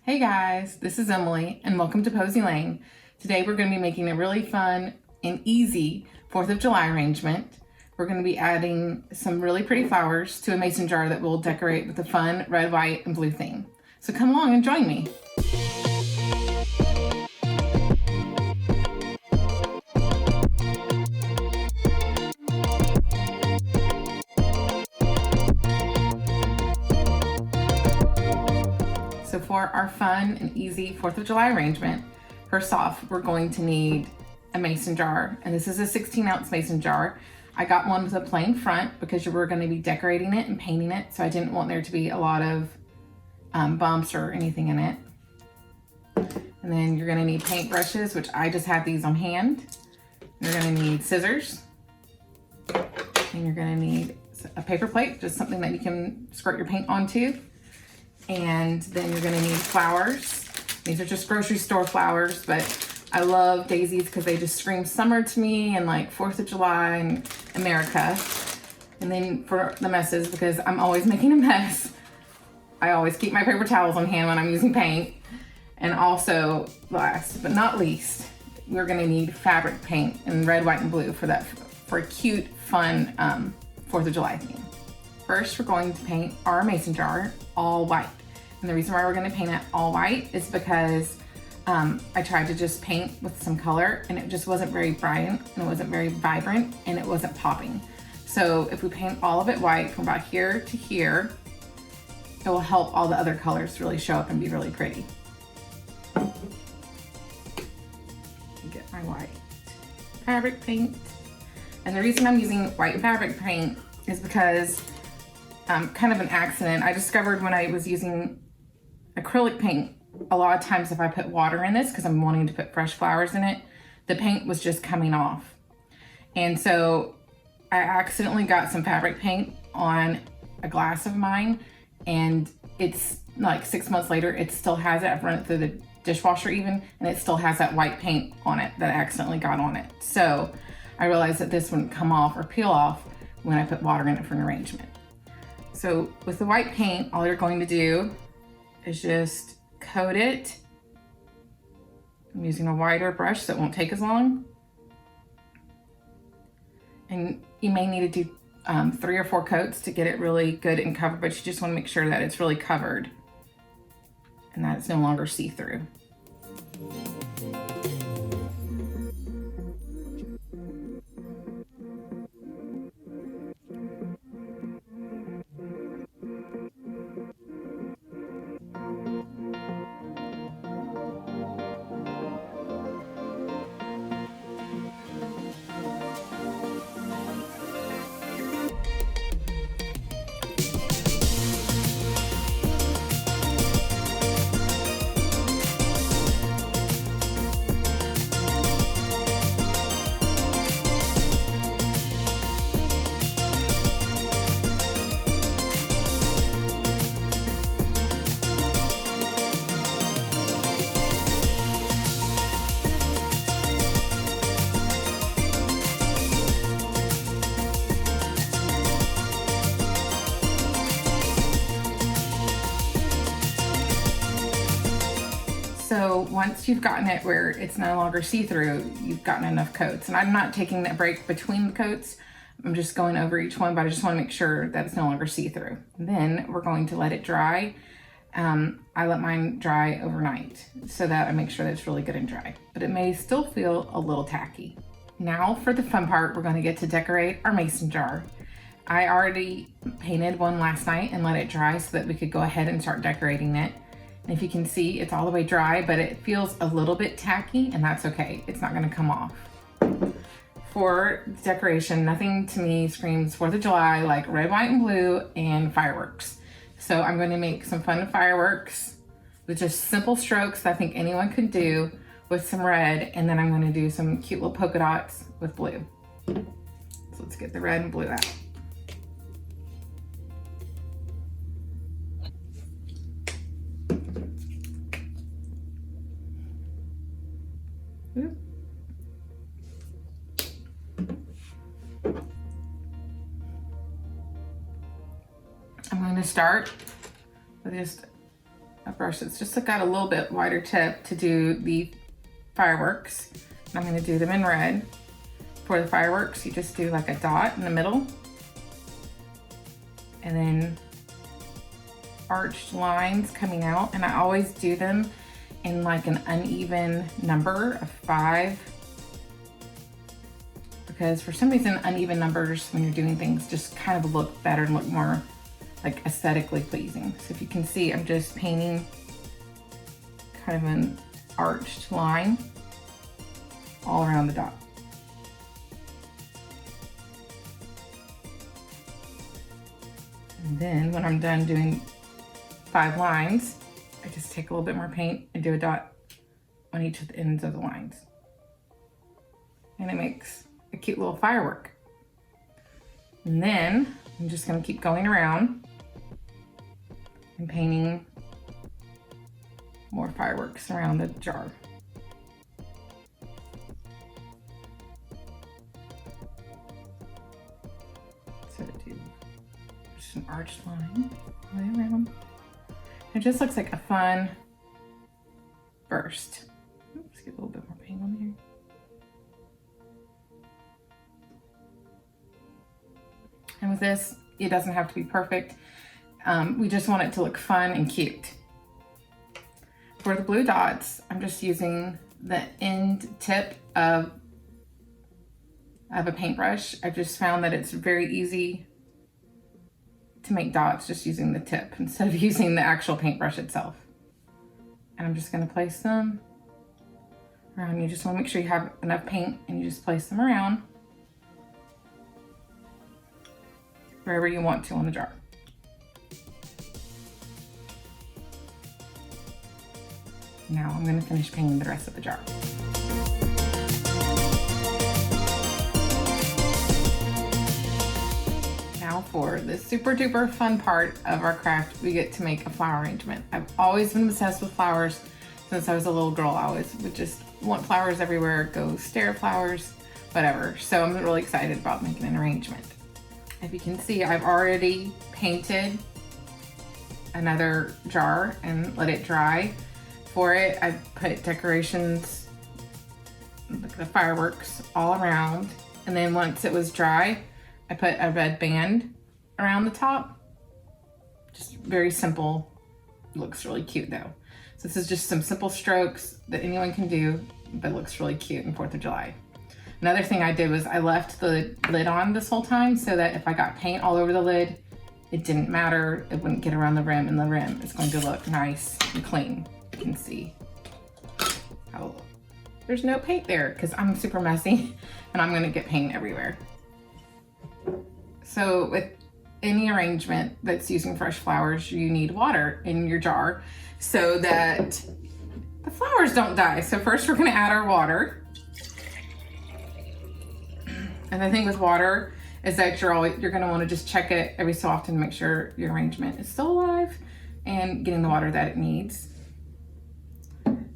Hey guys, this is Emily and welcome to Posy Lane. Today we're going to be making a really fun and easy 4th of July arrangement. We're going to be adding some really pretty flowers to a mason jar that we'll decorate with a fun red, white, and blue theme. So come along and join me. So for our fun and easy 4th of July arrangement, first off, we're going to need a mason jar. And this is a 16-ounce mason jar. I got one with a plain front because we're going to be decorating it and painting it. So I didn't want there to be a lot of bumps or anything in it. And then you're going to need paint brushes, which I just have these on hand. You're going to need scissors. And you're going to need a paper plate, just something that you can squirt your paint onto. And then you're gonna need flowers. These are just grocery store flowers, but I love daisies because they just scream summer to me and like 4th of July and America. And then for the messes, because I'm always making a mess, I always keep my paper towels on hand when I'm using paint. And also, last but not least, we're gonna need fabric paint in red, white, and blue for a cute, fun 4th of July theme. First, we're going to paint our mason jar all white. And the reason why we're going to paint it all white is because I tried to just paint with some color and it just wasn't very bright and it wasn't very vibrant and it wasn't popping. So if we paint all of it white from about here to here, it will help all the other colors really show up and be really pretty. Get my white fabric paint. And the reason I'm using white fabric paint is because kind of an accident. I discovered when I was using acrylic paint, a lot of times if I put water in this, because I'm wanting to put fresh flowers in it, the paint was just coming off. And so I accidentally got some fabric paint on a glass of mine, and it's like 6 months later, it still has it. I've run it through the dishwasher even, and it still has that white paint on it that I accidentally got on it. So I realized that this wouldn't come off or peel off when I put water in it for an arrangement. So with the white paint, all you're going to do is just coat it. I'm using a wider brush so it won't take as long. And you may need to do 3 or 4 coats to get it really good and covered, but you just want to make sure that it's really covered and that it's no longer see-through. So once you've gotten it where it's no longer see-through, you've gotten enough coats. And I'm not taking that break between the coats. I'm just going over each one, but I just want to make sure that it's no longer see-through. Then we're going to let it dry. I let mine dry overnight so that I make sure that it's really good and dry, but it may still feel a little tacky. Now for the fun part, we're going to get to decorate our mason jar. I already painted one last night and let it dry so that we could go ahead and start decorating it. And if you can see, it's all the way dry, but it feels a little bit tacky, and that's okay. It's not gonna come off. For decoration, nothing to me screams 4th of July like red, white, and blue and fireworks. So I'm gonna make some fun fireworks with just simple strokes that I think anyone could do with some red, and then I'm gonna do some cute little polka dots with blue. So let's get the red and blue out. I'm going to start with just a brush that's just got a little bit wider tip to do the fireworks. I'm gonna do them in red. For the fireworks, you just do like a dot in the middle, and then arched lines coming out, and I always do them in like an uneven number of 5, because for some reason uneven numbers when you're doing things just kind of look better and look more like aesthetically pleasing. So if you can see, I'm just painting kind of an arched line all around the dot. And then when I'm done doing 5 lines, I just take a little bit more paint and do a dot on each of the ends of the lines. And it makes a cute little firework. And then I'm just gonna keep going around and painting more fireworks around the jar. So do just an arched line all the way around. It just looks like a fun burst. Let's get a little bit more paint on here. And with this, it doesn't have to be perfect. We just want it to look fun and cute. For the blue dots, I'm just using the end tip of a paintbrush. I've just found that it's very easy to make dots just using the tip instead of using the actual paintbrush itself. And I'm just gonna place them around. You just wanna make sure you have enough paint and you just place them around wherever you want to on the jar. Now I'm gonna finish painting the rest of the jar. Now for the super duper fun part of our craft, we get to make a flower arrangement. I've always been obsessed with flowers since I was a little girl. I always would just want flowers everywhere, go stare at flowers, whatever. So I'm really excited about making an arrangement. If you can see, I've already painted another jar and let it dry. For it, I put decorations, like the fireworks, all around. And then once it was dry, I put a red band around the top. Just very simple. Looks really cute though. So this is just some simple strokes that anyone can do, but looks really cute on 4th of July. Another thing I did was I left the lid on this whole time so that if I got paint all over the lid, it didn't matter. It wouldn't get around the rim, and the rim is going to look nice and clean. You can see how there's no paint there because I'm super messy and I'm gonna get paint everywhere. So with any arrangement that's using fresh flowers, you need water in your jar so that the flowers don't die. So first we're gonna add our water. And the thing with water is that you're gonna wanna just check it every so often to make sure your arrangement is still alive and getting the water that it needs.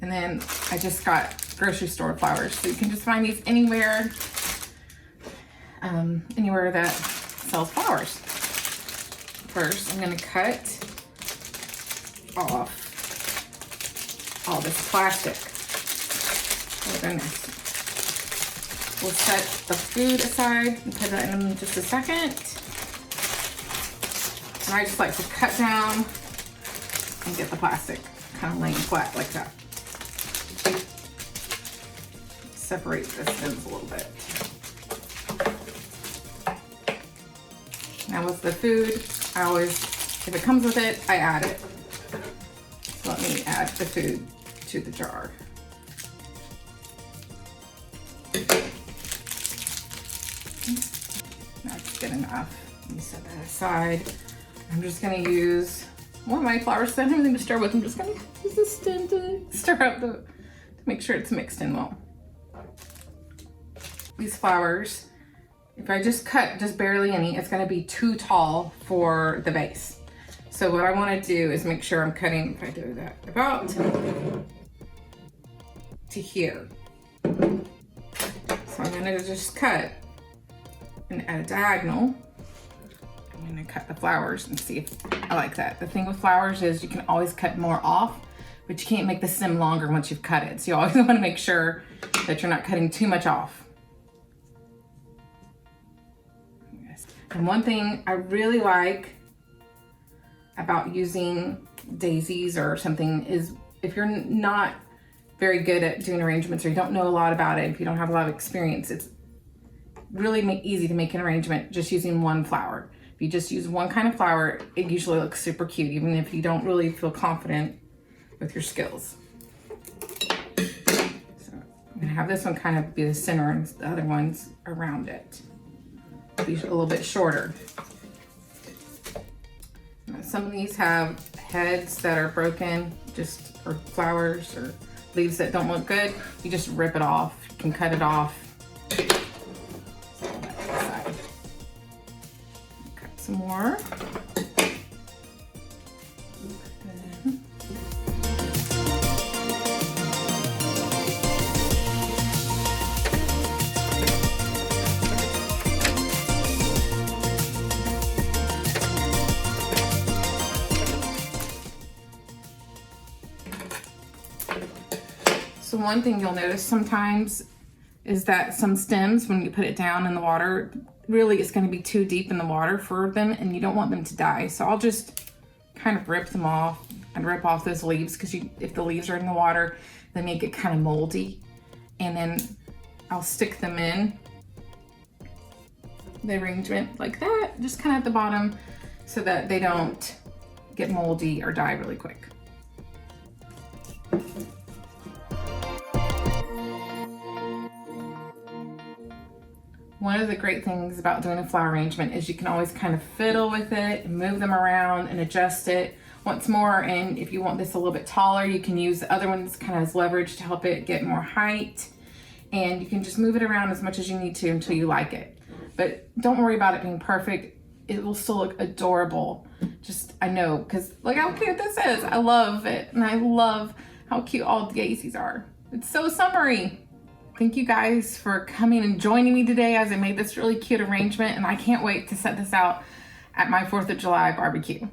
And then I just got grocery store flowers. So you can just find these anywhere, anywhere that sells flowers. First, I'm gonna cut off all this plastic. Oh goodness. We'll set the food aside and put that in just a second. And I just like to cut down and get the plastic kind of laying flat like that. Separate this ends a little bit. Now with the food, I always, if it comes with it, I add it. So let me add the food to the jar. That's good enough. Let me set that aside. I'm just gonna use one of my flowers that I have anything to stir with. I'm just gonna use this stem to stir up to make sure it's mixed in well. These flowers, if I just cut just barely any, it's gonna be too tall for the base. So what I wanna do is make sure I'm cutting, if I do that, about to here. So I'm gonna just cut and at a diagonal. I'm I'm gonna cut the flowers and see if I like that. The thing with flowers is you can always cut more off, but you can't make the stem longer once you've cut it. So you always wanna make sure that you're not cutting too much off. And one thing I really like about using daisies or something is if you're not very good at doing arrangements or you don't know a lot about it, if you don't have a lot of experience, it's really easy to make an arrangement just using one flower. If you just use one kind of flower, it usually looks super cute, even if you don't really feel confident with your skills. So I'm gonna have this one kind of be the center and the other ones around it. Be a little bit shorter. Now, some of these have heads that are broken, or flowers or leaves that don't look good. You just rip it off. You can cut it off. Cut some more. So one thing you'll notice sometimes is that some stems, when you put it down in the water, really it's going to be too deep in the water for them and you don't want them to die. So I'll just kind of rip them off and rip off those leaves, because if the leaves are in the water, they make it kind of moldy. And then I'll stick them in the arrangement like that, just kind of at the bottom, so that they don't get moldy or die really quick. One of the great things about doing a flower arrangement is you can always kind of fiddle with it and move them around and adjust it once more. And if you want this a little bit taller, you can use the other ones kind of as leverage to help it get more height. And you can just move it around as much as you need to until you like it. But don't worry about it being perfect. It will still look adorable. I know, because look how cute this is. I love it. And I love how cute all the daisies are. It's so summery. Thank you guys for coming and joining me today as I made this really cute arrangement, and I can't wait to set this out at my 4th of July barbecue.